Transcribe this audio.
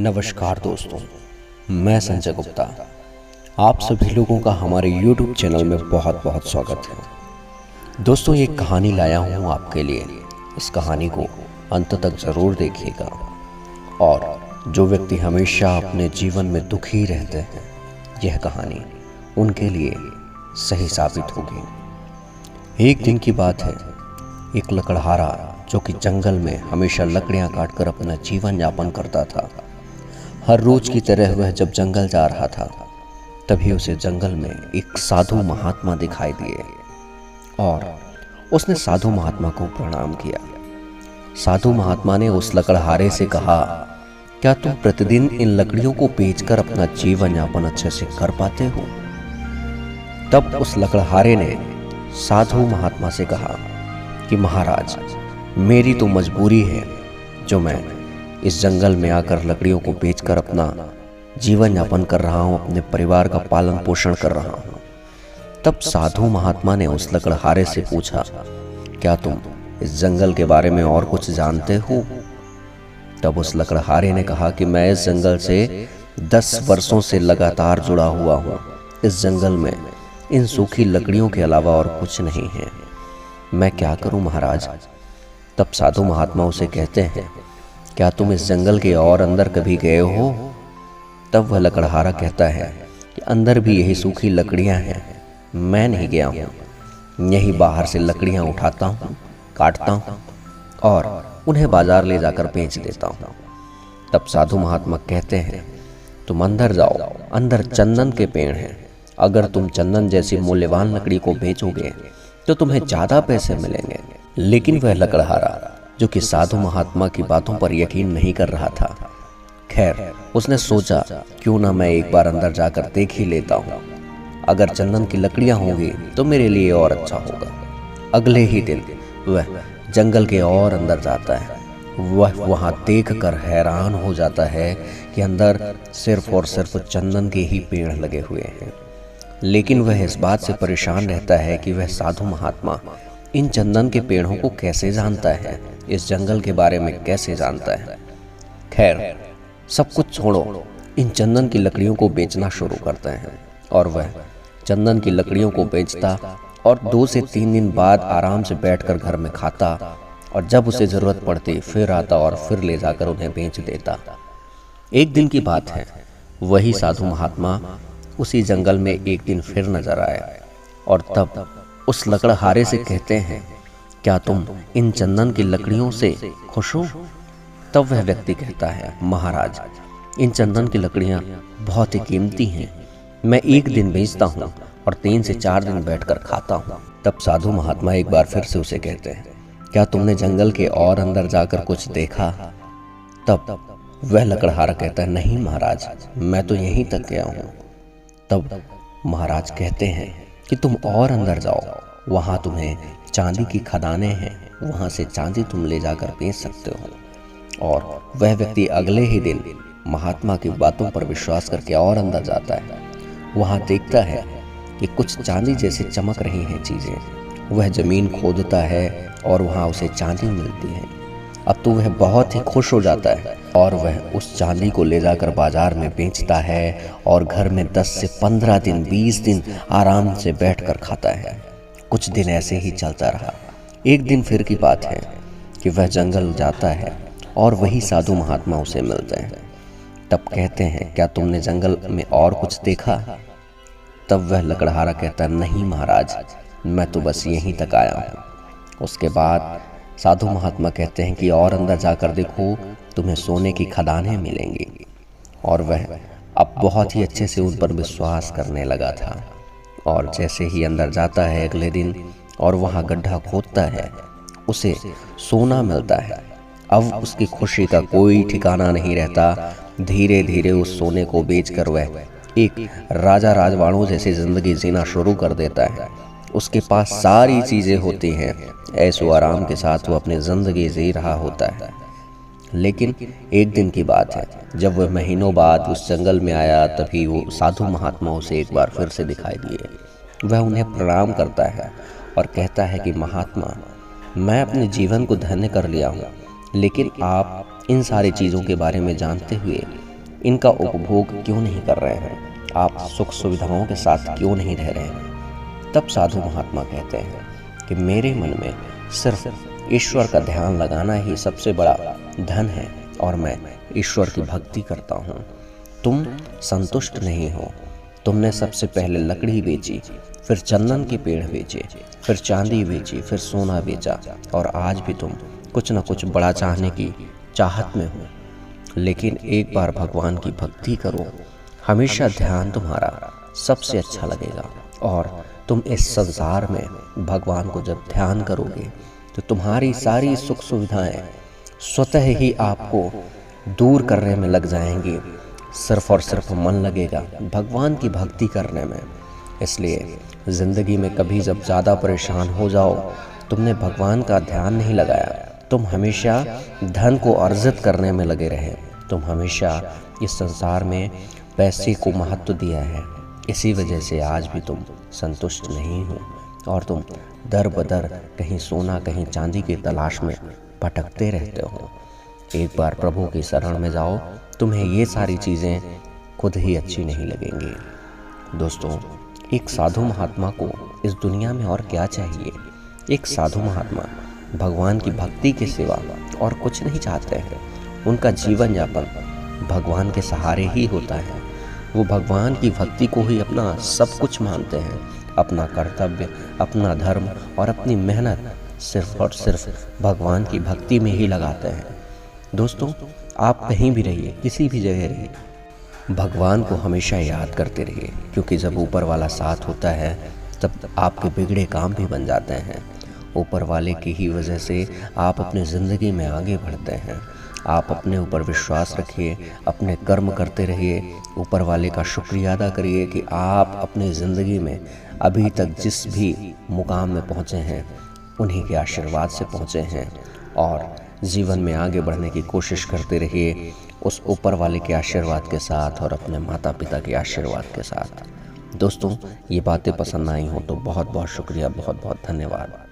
नमस्कार दोस्तों, मैं संजय गुप्ता। आप सभी लोगों का हमारे YouTube चैनल में बहुत बहुत स्वागत है। दोस्तों, ये कहानी लाया हूँ आपके लिए। इस कहानी को अंत तक ज़रूर देखिएगा और जो व्यक्ति हमेशा अपने जीवन में दुखी रहते हैं, यह कहानी उनके लिए सही साबित होगी। एक दिन की बात है, एक लकड़हारा जो कि जंगल में हमेशा लकड़ियाँ काटकर अपना जीवन यापन करता था। हर रोज की तरह वह जब जंगल जा रहा था, तभी उसे जंगल में एक साधु महात्मा दिखाई दिए और उसने साधु महात्मा को प्रणाम किया। साधु महात्मा ने उस लकड़हारे से कहा, क्या तुम प्रतिदिन इन लकड़ियों को बेचकर अपना जीवन यापन अच्छे से कर पाते हो? तब उस लकड़हारे ने साधु महात्मा से कहा कि महाराज, मेरी तो मजबूरी है जो मैं इस जंगल में आकर लकड़ियों को बेचकर अपना जीवन यापन कर रहा हूँ, अपने परिवार का पालन पोषण कर रहा हूँ। तब साधु महात्मा ने उस लकड़हारे से पूछा, क्या तुम इस जंगल के बारे में और कुछ जानते हो? तब उस लकड़हारे ने कहा कि मैं इस जंगल से 10 वर्षों से लगातार जुड़ा हुआ हूँ। इस जंगल में इन सूखी लकड़ियों के अलावा और कुछ नहीं है। मैं क्या करूं महाराज? तब साधु महात्मा उसे कहते हैं, क्या तुम इस जंगल के और अंदर कभी गए हो? तब वह लकड़हारा कहता है कि अंदर भी यही सूखी लकड़ियां हैं, मैं नहीं गया हूँ। यही बाहर से लकड़ियां उठाता हूँ, काटता हूँ और उन्हें बाजार ले जाकर बेच देता हूँ। तब साधु महात्मा कहते हैं, तुम अंदर जाओ, अंदर चंदन के पेड़ हैं। अगर तुम चंदन जैसी मूल्यवान लकड़ी को बेचोगे तो तुम्हें ज़्यादा पैसे मिलेंगे। लेकिन वह लकड़हारा जो कि साधु महात्मा की बातों पर यकीन नहीं कर रहा था, खैर उसने सोचा, क्यों ना मैं एक बार अंदर जाकर देख ही लेता हूँ। अगर चंदन की लकड़ियाँ होंगी तो मेरे लिए और अच्छा होगा। अगले ही दिन वह जंगल के और अंदर जाता है। वह वहाँ देखकर हैरान हो जाता है कि अंदर सिर्फ और सिर्फ चंदन के ही पेड़ लगे हुए हैं। लेकिन वह इस बात से परेशान रहता है कि वह साधु महात्मा इन चंदन के पेड़ों को कैसे जानता है, इस जंगल के बारे में कैसे जानता है। खैर सब कुछ छोड़ो, इन चंदन की लकड़ियों को बेचना शुरू करते हैं और वह चंदन की लकड़ियों को बेचता और 2 से 3 दिन बाद आराम से बैठकर घर में खाता और जब उसे ज़रूरत पड़ती फिर आता और फिर ले जाकर उन्हें बेच देता। एक दिन की बात है, वही साधु महात्मा उसी जंगल में एक दिन फिर नजर आए और तब उस लकड़हारे से कहते हैं, क्या तुम इन चंदन की लकड़ियों से खुश हो? तब वह व्यक्ति कहता है, महाराज, इन चंदन की लकड़ियां बहुत ही कीमती हैं। मैं एक दिन बेचता हूँ और 3 से 4 दिन बैठकर खाता हूँ। तब साधु महात्मा एक बार फिर से उसे कहते हैं, क्या तुमने जंगल के और अंदर जाकर कुछ देखा? तब वह लकड़हारा कहता है, नहीं महाराज, मैं तो यहीं तक गया हूँ। तब महाराज कहते हैं कि तुम और अंदर जाओ, वहाँ तुम्हें चांदी की खदानें हैं, वहाँ से चांदी तुम ले जाकर बेच सकते हो। और वह व्यक्ति अगले ही दिन महात्मा की बातों पर विश्वास करके और अंदर जाता है। वहाँ देखता है कि कुछ चांदी जैसे चमक रही हैं चीज़ें। वह ज़मीन खोदता है और वहाँ उसे चांदी मिलती है। अब तो वह बहुत ही खुश हो जाता है और वह उस चांदी को ले जाकर बाजार में बेचता है और घर में 10 से 15 दिन 20 दिन आराम से बैठकर खाता है। कुछ दिन ऐसे ही चलता रहा। एक दिन फिर की बात है कि वह जंगल जाता है और वही साधु महात्मा उसे मिलते हैं। तब कहते हैं, क्या तुमने जंगल में और कुछ देखा? तब वह लकड़हारा कहता है, नहीं महाराज, मैं तो बस यहीं तक आया हूँ। उसके बाद साधु महात्मा कहते हैं कि और अंदर जाकर देखो, तुम्हें सोने की खदानें मिलेंगी। और वह अब बहुत ही अच्छे से उन पर विश्वास करने लगा था और जैसे ही अंदर जाता है अगले दिन और वहाँ गड्ढा खोदता है, उसे सोना मिलता है। अब उसकी खुशी का कोई ठिकाना नहीं रहता। धीरे धीरे उस सोने को बेचकर वह एक राजा राजवाड़ों जैसी जिंदगी जीना शुरू कर देता है। उसके पास सारी चीज़ें होती हैं, ऐशो आराम के साथ वो अपनी ज़िंदगी जी रहा होता है। लेकिन एक दिन की बात है, जब वह महीनों बाद उस जंगल में आया, तभी वो साधु महात्मा उसे एक बार फिर से दिखाई दिए। वह उन्हें प्रणाम करता है और कहता है कि महात्मा, मैं अपने जीवन को धन्य कर लिया हूँ, लेकिन आप इन सारी चीज़ों के बारे में जानते हुए इनका उपभोग क्यों नहीं कर रहे हैं? आप सुख सुविधाओं के साथ क्यों नहीं रह रहे हैं? तब साधु महात्मा कहते हैं कि मेरे मन में सिर्फ ईश्वर का ध्यान लगाना ही सबसे बड़ा धन है और मैं ईश्वर की भक्ति करता हूँ। तुम संतुष्ट नहीं हो। तुमने सबसे पहले लकड़ी बेची, फिर चंदन के पेड़ बेचे, फिर चांदी बेची, फिर सोना बेचा और आज भी तुम कुछ न कुछ बड़ा चाहने की चाहत में हो। लेकिन एक बार भगवान की भक्ति करो, हमेशा ध्यान तुम्हारा सबसे अच्छा लगेगा और तुम इस संसार में भगवान को जब ध्यान करोगे तो तुम्हारी सारी सुख सुविधाएं स्वतः ही आपको दूर करने में लग जाएंगी। सिर्फ और सिर्फ मन लगेगा भगवान की भक्ति करने में। इसलिए ज़िंदगी में कभी जब ज़्यादा परेशान हो जाओ, तुमने भगवान का ध्यान नहीं लगाया, तुम हमेशा धन को अर्जित करने में लगे रहे, तुम हमेशा इस संसार में पैसे को महत्व दिया है, इसी वजह से आज भी तुम संतुष्ट नहीं हो और तुम दर बदर कहीं सोना कहीं चांदी की तलाश में भटकते रहते हो। एक बार प्रभु की शरण में जाओ, तुम्हें ये सारी चीज़ें खुद ही अच्छी नहीं लगेंगी। दोस्तों, एक साधु महात्मा को इस दुनिया में और क्या चाहिए? एक साधु महात्मा भगवान की भक्ति के सिवा और कुछ नहीं चाहते हैं। उनका जीवन यापन भगवान के सहारे ही होता है। वो भगवान की भक्ति को ही अपना सब कुछ मानते हैं। अपना कर्तव्य, अपना धर्म और अपनी मेहनत सिर्फ और सिर्फ भगवान की भक्ति में ही लगाते हैं। दोस्तों, आप कहीं भी रहिए, किसी भी जगह रहिए, भगवान को हमेशा याद करते रहिए, क्योंकि जब ऊपर वाला साथ होता है तब आपके बिगड़े काम भी बन जाते हैं। ऊपर वाले की ही वजह से आप अपनी ज़िंदगी में आगे बढ़ते हैं। आप अपने ऊपर विश्वास रखिए, अपने कर्म करते रहिए, ऊपर वाले का शुक्रिया अदा करिए कि आप अपनी ज़िंदगी में अभी तक जिस भी मुकाम में पहुँचे हैं उन्हीं के आशीर्वाद से पहुँचे हैं और जीवन में आगे बढ़ने की कोशिश करते रहिए उस ऊपर वाले के आशीर्वाद के साथ और अपने माता पिता के आशीर्वाद के साथ। दोस्तों, ये बातें पसंद आई हो तो बहुत बहुत शुक्रिया, बहुत बहुत धन्यवाद।